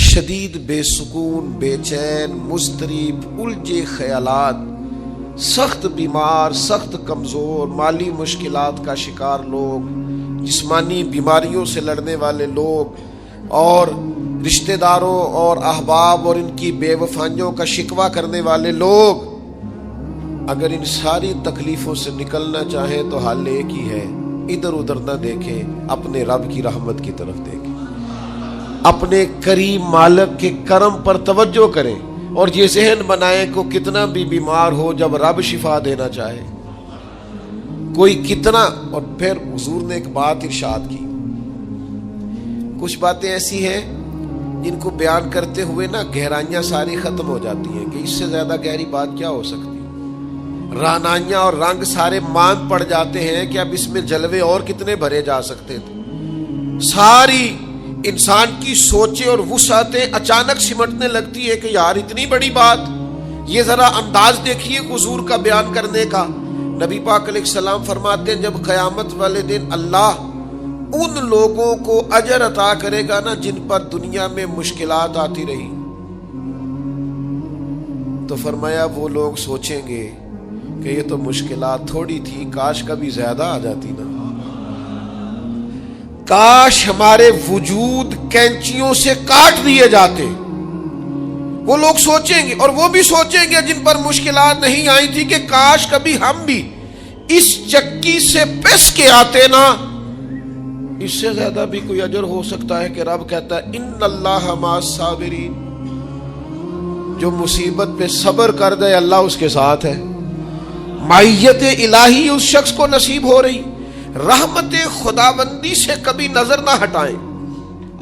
شدید بے سکون، بے چین، مضطرب، الجھے خیالات، سخت بیمار، سخت کمزور، مالی مشکلات کا شکار لوگ، جسمانی بیماریوں سے لڑنے والے لوگ، اور رشتہ داروں اور احباب اور ان کی بے وفائیوں کا شکوہ کرنے والے لوگ، اگر ان ساری تکلیفوں سے نکلنا چاہیں تو حل ایک ہی ہے، ادھر ادھر نہ دیکھیں، اپنے رب کی رحمت کی طرف دیکھیں، اپنے کریم مالک کے کرم پر توجہ کریں، اور یہ ذہن بنائیں کہ کتنا بھی بیمار ہو، جب رب شفا دینا چاہے کوئی کتنا. اور پھر حضور نے ایک بات ارشاد کی، کچھ باتیں ایسی ہیں جن کو بیان کرتے ہوئے نا گہرائیاں ساری ختم ہو جاتی ہیں کہ اس سے زیادہ گہری بات کیا ہو سکتی، رعنائیاں اور رنگ سارے مان پڑ جاتے ہیں کہ اب اس میں جلوے اور کتنے بھرے جا سکتے تھے. ساری انسان کی سوچیں اور وسعتیں اچانک سمٹنے لگتی ہے کہ یار اتنی بڑی بات. یہ ذرا انداز دیکھیے حضور کا بیان کرنے کا. نبی پاک علیہ السلام فرماتے ہیں جب قیامت والے دن اللہ ان لوگوں کو اجر عطا کرے گا نا جن پر دنیا میں مشکلات آتی رہی، تو فرمایا وہ لوگ سوچیں گے کہ یہ تو مشکلات تھوڑی تھی، کاش کبھی زیادہ آ جاتی نا، کاش ہمارے وجود کینچیوں سے کاٹ دیے جاتے. وہ لوگ سوچیں گے، اور وہ بھی سوچیں گے جن پر مشکلات نہیں آئی تھی کہ کاش کبھی ہم بھی اس چکی سے پس کے آتے نا. اس سے زیادہ بھی کوئی اجر ہو سکتا ہے کہ رب کہتا ہے ان اللہ مع الصابرین، جو مصیبت پہ صبر کر دے اللہ اس کے ساتھ ہے. معیت الہی اس شخص کو نصیب ہو رہی. رحمت خداوندی سے کبھی نظر نہ ہٹائیں.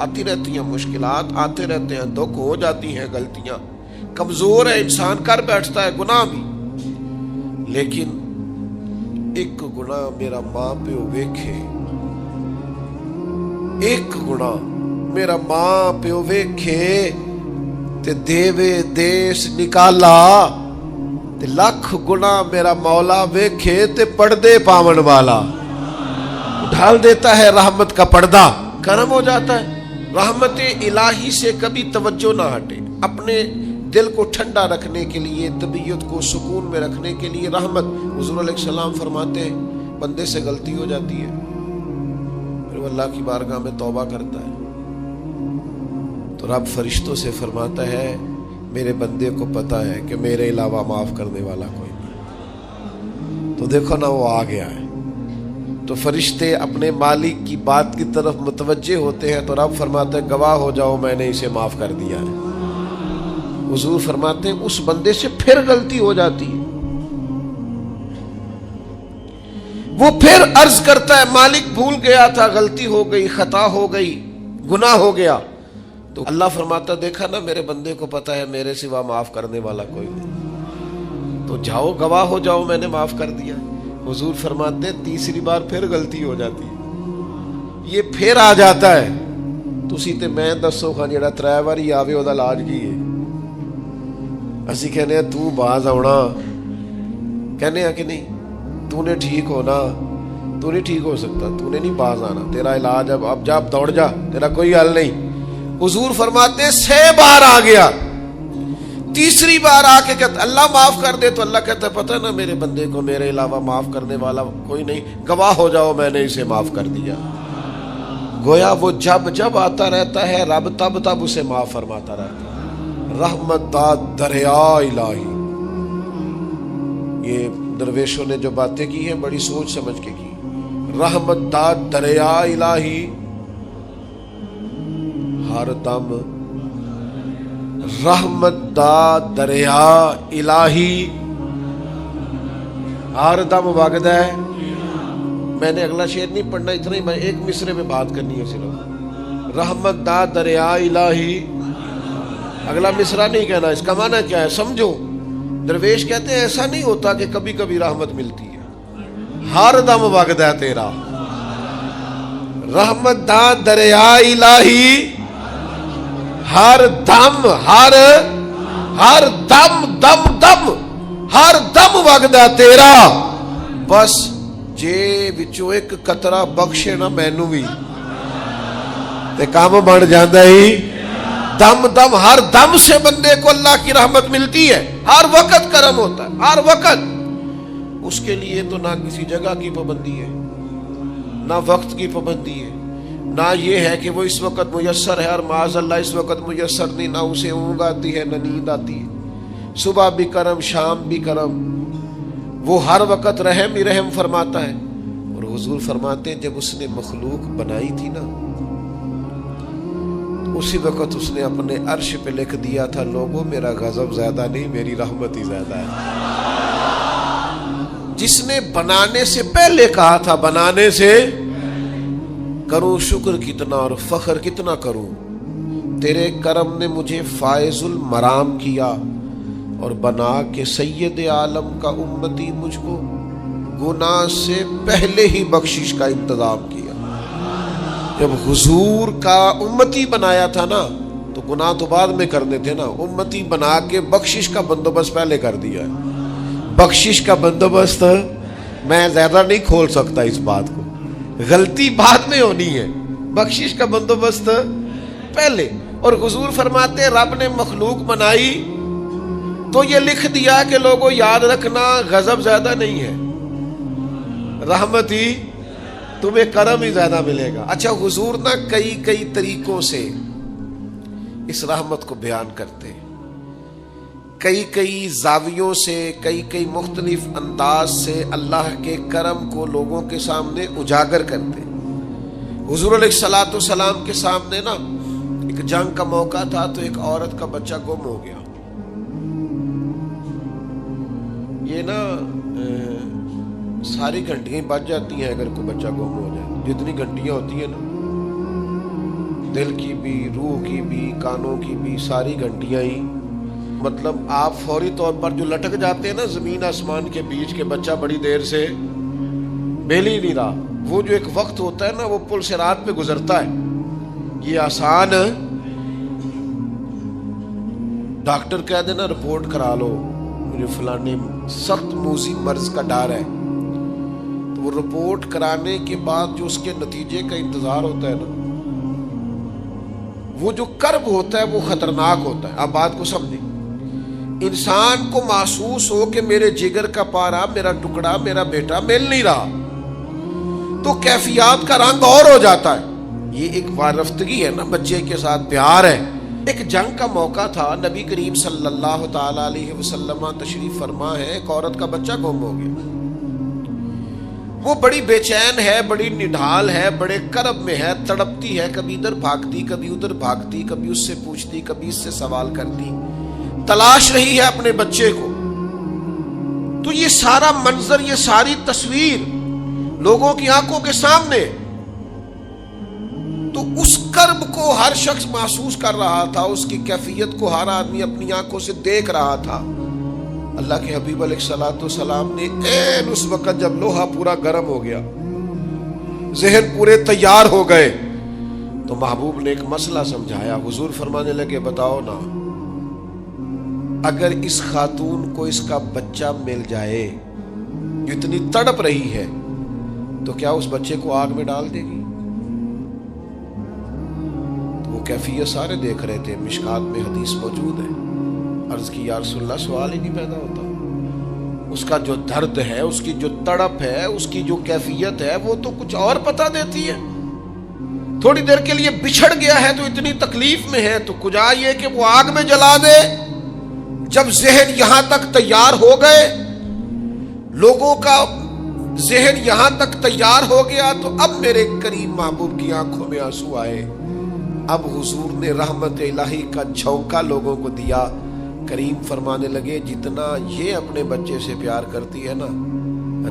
آتی رہتی ہیں مشکلات، آتے رہتے ہیں دکھ، ہو جاتی ہیں غلطیاں، کمزور ہے انسان، کر بیٹھتا ہے گناہ بھی، لیکن ایک گناہ میرا ماں پیو ویکھے، ایک گناہ میرا ماں پیو ویکھے تے دیوے دیس نکالا، تے لاکھ گناہ میرا مولا ویکھے تے پردے پاون والا. ڈھال دیتا ہے رحمت کا پردہ، کرم ہو جاتا ہے. رحمت الہی سے کبھی توجہ نہ ہٹے. اپنے دل کو ٹھنڈا رکھنے کے لیے، طبیعت کو سکون میں رکھنے کے لیے رحمت. حضور علیہ السلام فرماتے ہیں بندے سے غلطی ہو جاتی ہے، پھر وہ اللہ کی بارگاہ میں توبہ کرتا ہے تو رب فرشتوں سے فرماتا ہے میرے بندے کو پتا ہے کہ میرے علاوہ معاف کرنے والا کوئی نہیں. تو دیکھو نا وہ آ گیا ہے. تو فرشتے اپنے مالک کی بات کی طرف متوجہ ہوتے ہیں تو رب فرماتا ہے گواہ ہو جاؤ میں نے اسے معاف کر دیا ہے. حضور فرماتے ہیں اس بندے سے پھر غلطی ہو جاتی ہے، وہ پھر عرض کرتا ہے مالک بھول گیا تھا، غلطی ہو گئی، خطا ہو گئی، گناہ ہو گیا. تو اللہ فرماتا دیکھا نا میرے بندے کو پتا ہے میرے سوا معاف کرنے والا کوئی نہیں، تو جاؤ گواہ ہو جاؤ میں نے معاف کر دیا. حضور فرماتے تیسری بار پھر غلطی ہو جاتی ہے، یہ پھر آ جاتا ہے. تسی تے میں دسو خان جڑا 3 واری آوے او دا علاج کی ہے؟ اسی کہنے ہیں تو باز آنا، کہنے ہیں کہ نہیں تو نے ٹھیک ہونا، تو نہیں ٹھیک ہو سکتا، تو نے نہیں باز آنا، تیرا علاج اب جا دوڑ جا، تیرا کوئی حل نہیں. حضور فرماتے ہیں 6 بار آ گیا، تیسری بار آ کے کہتا اللہ معاف کر دے، تو اللہ کہتا پتہ نا میرے بندے کو میرے علاوہ معاف کرنے والا کوئی نہیں، گواہ ہو جاؤ میں نے اسے معاف کر دیا. گویا وہ جب جب آتا رہتا ہے رب تب تب اسے معاف فرماتا رہتا ہے. رحمت داد دریا الہی. یہ درویشوں نے جو باتیں کی ہیں بڑی سوچ سمجھ کے کی. رحمت داد دریا الہی ہر دم، رحمت دا دریا الہی ہر دم وگدا ہے. میں نے اگلا شعر نہیں پڑھنا، اتنا ہی میں ایک مصرے میں بات کرنی ہے صرف. رحمت دا دریا الہی، اگلا مصرع نہیں کہنا. اس کا معنی کیا ہے سمجھو. درویش کہتے ہیں ایسا نہیں ہوتا کہ کبھی کبھی رحمت ملتی ہے، ہر دم وگدا ہے تیرا. رحمت دا دریا الہی ہر دم، ہر دم دم دم ہر دم وگدا تیرا. بس جے وچوں ایک قطرہ بخشے نا مینوں بھی تے کام بن جاندا ہی. دم دم ہر دم سے بندے کو اللہ کی رحمت ملتی ہے، ہر وقت کرم ہوتا ہے، ہر وقت۔ اس کے لیے تو نہ کسی جگہ کی پابندی ہے، نہ وقت کی پابندی ہے، نہ یہ ہے کہ وہ اس وقت میسر ہے اور معاذ اللہ اس وقت میسر نہیں، نہ اسے اونگ آتی ہے نہ نیند آتی ہے۔ صبح بھی کرم، شام بھی کرم، وہ ہر وقت رحم ہی رحم فرماتا ہے۔ اور حضور فرماتے ہیں جب اس نے مخلوق بنائی تھی نا، اسی وقت اس نے اپنے عرش پہ لکھ دیا تھا، لوگوں میرا غضب زیادہ نہیں، میری رحمت ہی زیادہ ہے۔ جس نے بنانے سے پہلے کہا تھا، بنانے سے کروں شکر کتنا اور فخر کتنا کروں، تیرے کرم نے مجھے فائز المرام کیا اور بنا کے سید عالم کا امتی مجھ کو گناہ سے پہلے ہی بخشش کا انتظام کیا۔ جب حضور کا امتی بنایا تھا نا تو گناہ تو بعد میں کرنے تھے نا، امتی بنا کے بخشش کا بندوبست پہلے کر دیا ہے۔ بخشش کا بندوبست میں زیادہ نہیں کھول سکتا اس بات کو، غلطی بعد میں ہونی ہے، بخشش کا بندوبست پہلے۔ اور حضور فرماتے ہیں رب نے مخلوق بنائی تو یہ لکھ دیا کہ لوگوں یاد رکھنا غضب زیادہ نہیں ہے، رحمت ہی، تمہیں کرم ہی زیادہ ملے گا۔ اچھا حضور نا کئی طریقوں سے اس رحمت کو بیان کرتے، کئی زاویوں سے، کئی مختلف انداز سے اللہ کے کرم کو لوگوں کے سامنے اجاگر کرتے۔ حضور علیہ الصلوۃ والسلام کے سامنے نا ایک جنگ کا موقع تھا تو ایک عورت کا بچہ گم ہو گیا۔ یہ نا ساری گھنٹیاں بج جاتی ہیں اگر کوئی بچہ گم ہو جائے، جتنی گھنٹیاں ہوتی ہیں نا، دل کی بھی، روح کی بھی، کانوں کی بھی، ساری گھنٹیاں ہی، مطلب آپ فوری طور پر جو لٹک جاتے ہیں نا زمین آسمان کے بیچ کے، بچہ بڑی دیر سے مل ہی نہیں رہا، وہ جو ایک وقت ہوتا ہے نا وہ پل سے رات پہ گزرتا ہے، یہ آسان۔ ڈاکٹر کہہ دینا رپورٹ کرا لو مجھے فلانے سخت موذی مرض کا ڈر ہے، تو وہ رپورٹ کرانے کے بعد جو اس کے نتیجے کا انتظار ہوتا ہے نا، وہ جو کرب ہوتا ہے وہ خطرناک ہوتا ہے۔ آپ بات کو سمجھیں، انسان کو محسوس ہو کہ میرے جگر کا پارا، میرا ٹکڑا، میرا بیٹا مل نہیں رہا، تو کیفیات کا رنگ اور ہو جاتا ہے۔ یہ ایک وارفتگی ہے نا، بچے کے ساتھ پیار ہے۔ ایک جنگ کا موقع تھا، نبی کریم صلی اللہ تعالی علیہ وسلم تشریف فرما ہے، ایک عورت کا بچہ گم ہو گیا، وہ بڑی بے چین ہے، بڑی نڈھال ہے، بڑے کرب میں ہے، تڑپتی ہے، کبھی ادھر بھاگتی کبھی ادھر بھاگتی، کبھی اس سے پوچھتی کبھی اس سے سوال کرتی، تلاش رہی ہے اپنے بچے کو۔ تو یہ سارا منظر، یہ ساری تصویر لوگوں کی آنکھوں کے سامنے، تو اس کرب کو ہر شخص محسوس کر رہا تھا، اس کی کیفیت کو ہر آدمی اپنی آنکھوں سے دیکھ رہا تھا۔ اللہ کے حبیب علیہ الصلوۃ والسلام نے عین اس وقت جب لوہا پورا گرم ہو گیا، ذہن پورے تیار ہو گئے، تو محبوب نے ایک مسئلہ سمجھایا۔ حضور فرمانے لگے بتاؤ نا، اگر اس خاتون کو اس کا بچہ مل جائے جو اتنی تڑپ رہی ہے، تو کیا اس بچے کو آگ میں ڈال دے گی؟ تو وہ کیفیت سارے دیکھ رہے تھے، مشکات میں حدیث موجود ہے۔ عرض کی یا رسول اللہ، سوال ہی نہیں پیدا ہوتا، اس کا جو درد ہے، اس کی جو تڑپ ہے، اس کی جو کیفیت ہے، وہ تو کچھ اور پتہ دیتی ہے۔ تھوڑی دیر کے لیے بچھڑ گیا ہے تو اتنی تکلیف میں ہے، تو کجا یہ کہ وہ آگ میں جلا دے۔ جب ذہن یہاں تک تیار ہو گئے، لوگوں کا ذہن یہاں تک تیار ہو گیا، تو اب میرے کریم محبوب کی آنکھوں میں آنسو آئے۔ اب حضور نے رحمت الہی کا جھونکا لوگوں کو دیا۔ کریم فرمانے لگے جتنا یہ اپنے بچے سے پیار کرتی ہے نا،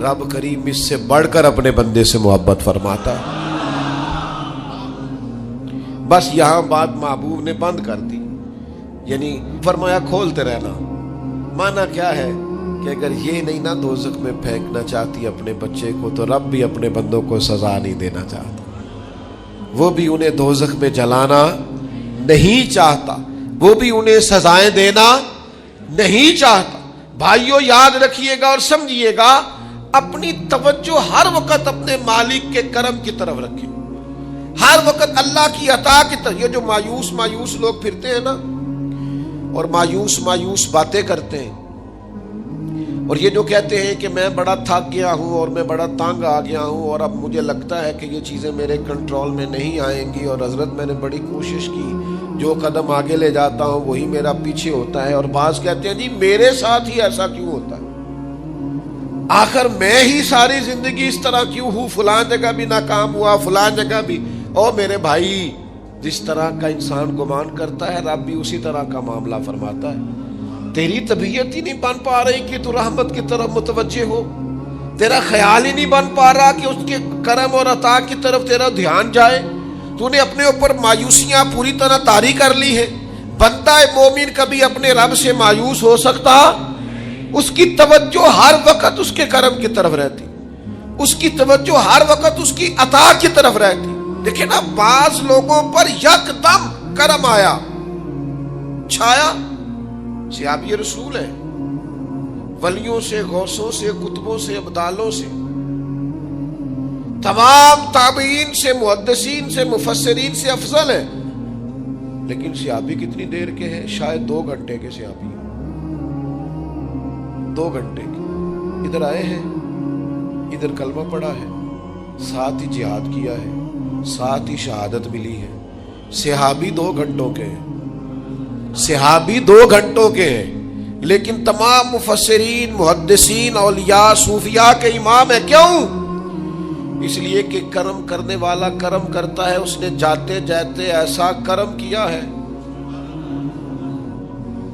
رب کریم اس سے بڑھ کر اپنے بندے سے محبت فرماتا ہے۔ بس یہاں بات محبوب نے بند کر دی، یعنی فرمایا کھولتے رہنا۔ مانا کیا ہے کہ اگر یہ نہیں نا دوزخ میں پھینکنا چاہتی اپنے بچے کو، تو رب بھی اپنے بندوں کو سزا نہیں دینا چاہتا، وہ بھی انہیں دوزخ میں جلانا نہیں چاہتا، وہ بھی انہیں سزائیں دینا نہیں چاہتا۔ بھائیو یاد رکھیے گا اور سمجھیے گا، اپنی توجہ ہر وقت اپنے مالک کے کرم کی طرف رکھیں۔ ہر وقت اللہ کی عطا کی طرف. یہ جو مایوس لوگ پھرتے ہیں نا اور مایوس باتیں کرتے ہیں، اور یہ جو کہتے ہیں کہ میں بڑا تھک گیا ہوں اور میں بڑا تنگ آ گیا ہوں اور اب مجھے لگتا ہے کہ یہ چیزیں میرے کنٹرول میں نہیں آئیں گی، اور حضرت میں نے بڑی کوشش کی، جو قدم آگے لے جاتا ہوں وہی میرا پیچھے ہوتا ہے. اور بعض کہتے ہیں جی میرے ساتھ ہی ایسا کیوں ہوتا ہے، آخر میں ہی ساری زندگی اس طرح کیوں ہوں، فلاں جگہ بھی ناکام ہوا، فلاں جگہ بھی. اور میرے بھائی، جس طرح کا انسان گمان کرتا ہے رب بھی اسی طرح کا معاملہ فرماتا ہے. تیری طبیعت ہی نہیں بن پا رہی کہ تو رحمت کی طرف متوجہ ہو، تیرا خیال ہی نہیں بن پا رہا کہ اس کے کرم اور عطا کی طرف تیرا دھیان جائے. تو نے اپنے اوپر مایوسیاں پوری طرح طاری کر لی ہے. بندہ مومن کبھی اپنے رب سے مایوس ہو سکتا؟ اس کی توجہ ہر وقت اس کے کرم کی طرف رہتی، اس کی توجہ ہر وقت اس کی عطا کی طرف رہتی. دیکھیں نا، بعض لوگوں پر یکدم کرم آیا، چھایا. صحابی رسول ہے، ولیوں سے، غوثوں سے، قطبوں سے، ابدالوں سے، تمام تابعین سے، محدثین سے، مفسرین سے افضل ہے. لیکن صحابی کتنی دیر کے ہیں؟ شاید 2 گھنٹے کے صحابی، 2 گھنٹے کے. ادھر آئے ہیں، ادھر کلمہ پڑھا ہے، ساتھ ہی جہاد کیا ہے، ساتھ ہی شہادت ملی ہے. صحابی 2 گھنٹوں کے ہیں، صحابی 2 گھنٹوں کے ہیں، لیکن تمام مفسرین، محدثین، اولیاء، صوفیاء کے امام ہیں. کیوں؟ اس لیے کہ کرم کرنے والا کرم کرتا ہے. اس نے جاتے جاتے ایسا کرم کیا ہے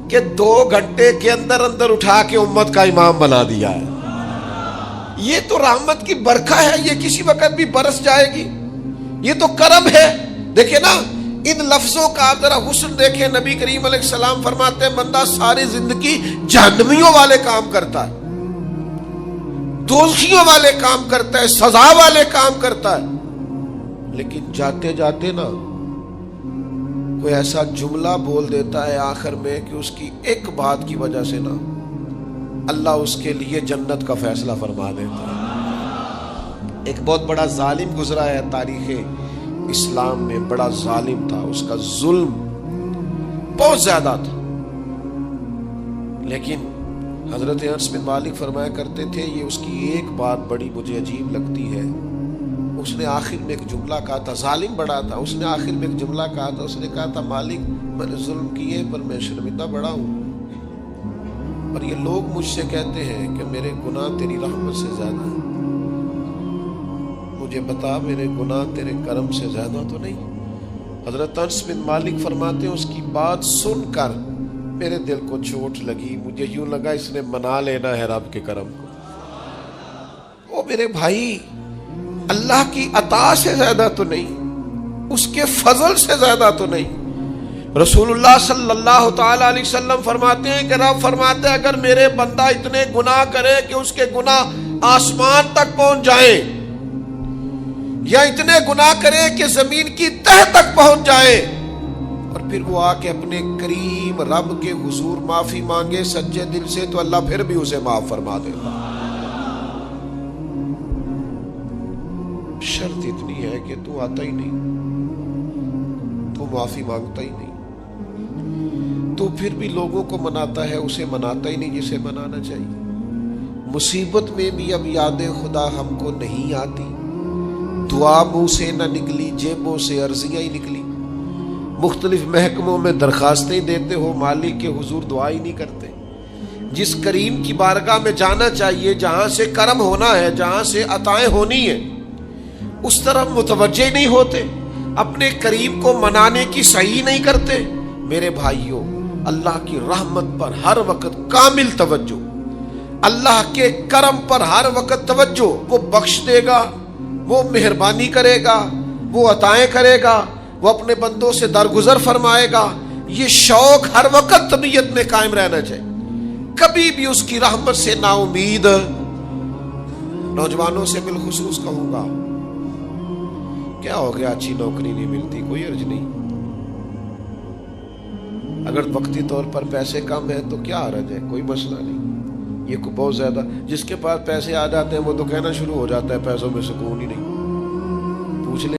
کہ 2 گھنٹے کے اندر اٹھا کے امت کا امام بنا دیا ہے. یہ تو رحمت کی برکھا ہے، یہ کسی وقت بھی برس جائے گی. یہ تو کرم ہے. دیکھیں نا، ان لفظوں کا آپ ذرا حسن دیکھیں. نبی کریم علیہ السلام فرماتے ہیں بندہ ساری زندگی جہنمیوں والے کام کرتا ہے، دوزخیوں والے کام کرتا ہے، سزا والے کام کرتا ہے، لیکن جاتے جاتے نا کوئی ایسا جملہ بول دیتا ہے آخر میں کہ اس کی ایک بات کی وجہ سے نا اللہ اس کے لیے جنت کا فیصلہ فرما دیتا ہے. ایک بہت بڑا ظالم گزرا ہے تاریخ اسلام میں، بڑا ظالم تھا، اس کا ظلم بہت زیادہ تھا. لیکن حضرت انس بن مالک فرمایا کرتے تھے، یہ اس کی ایک بات بڑی مجھے عجیب لگتی ہے. اس نے آخر میں ایک جملہ کہا تھا، ظالم بڑا تھا، اس نے آخر میں ایک جملہ کہا تھا. اس نے کہا تھا مالک میں نے ظلم کیے پر میں شرمندہ بڑا ہوں، اور یہ لوگ مجھ سے کہتے ہیں کہ میرے گناہ تیری رحمت سے زیادہ ہیں. مجھے بتا میرے گناہ تیرے کرم سے زیادہ تو نہیں؟ حضرت انس بن مالک فرماتے ہیں اس کی بات سن کر میرے دل کو چوٹ لگی. مجھے یوں لگا اس نے منا لینا ہے رب کے کرم کو. او میرے بھائی، اللہ کی عطا سے زیادہ تو نہیں، اس کے فضل سے زیادہ تو نہیں. رسول اللہ صلی اللہ تعالی علیہ وسلم فرماتے ہیں کہ رب فرماتے ہیں اگر میرے بندہ اتنے گناہ کرے کہ اس کے گناہ آسمان تک پہنچ جائیں، یا اتنے گناہ کرے کہ زمین کی تہ تک پہنچ جائے، اور پھر وہ آ کے اپنے کریم رب کے حضور معافی مانگے سچے دل سے، تو اللہ پھر بھی اسے معاف فرما دیتا. شرط اتنی ہے کہ تو آتا ہی نہیں، تو معافی مانگتا ہی نہیں، تو پھر بھی لوگوں کو مناتا ہے، اسے مناتا ہی نہیں جسے منانا چاہیے. مصیبت میں بھی اب یاد خدا ہم کو نہیں آتی، دعا منہ سے نہ نکلی، جیبوں سے عرضیاں ہی نکلی. مختلف محکموں میں درخواستیں دیتے ہو، مالک کے حضور دعا ہی نہیں کرتے. جس کریم کی بارگاہ میں جانا چاہیے، جہاں سے کرم ہونا ہے، جہاں سے عطائیں ہونی ہے، اس طرف متوجہ نہیں ہوتے، اپنے کریم کو منانے کی صحیح نہیں کرتے. میرے بھائیوں، اللہ کی رحمت پر ہر وقت کامل توجہ، اللہ کے کرم پر ہر وقت توجہ. وہ بخش دے گا، وہ مہربانی کرے گا، وہ عطائیں کرے گا، وہ اپنے بندوں سے درگزر فرمائے گا. یہ شوق ہر وقت طبیعت میں قائم رہنا چاہیے. کبھی بھی اس کی رحمت سے نا امید. نوجوانوں سے بالخصوص کہوں گا، کیا ہو گیا اچھی نوکری نہیں ملتی، کوئی عرض نہیں. اگر وقتی طور پر پیسے کم ہیں تو کیا حرج ہے، کوئی مسئلہ نہیں. یہ کو بہت زیادہ جس کے پاس پیسے آ جاتے ہیں وہ تو کہنا شروع ہو جاتا ہے پیسوں میں سکون ہی نہیں. پوچھ لے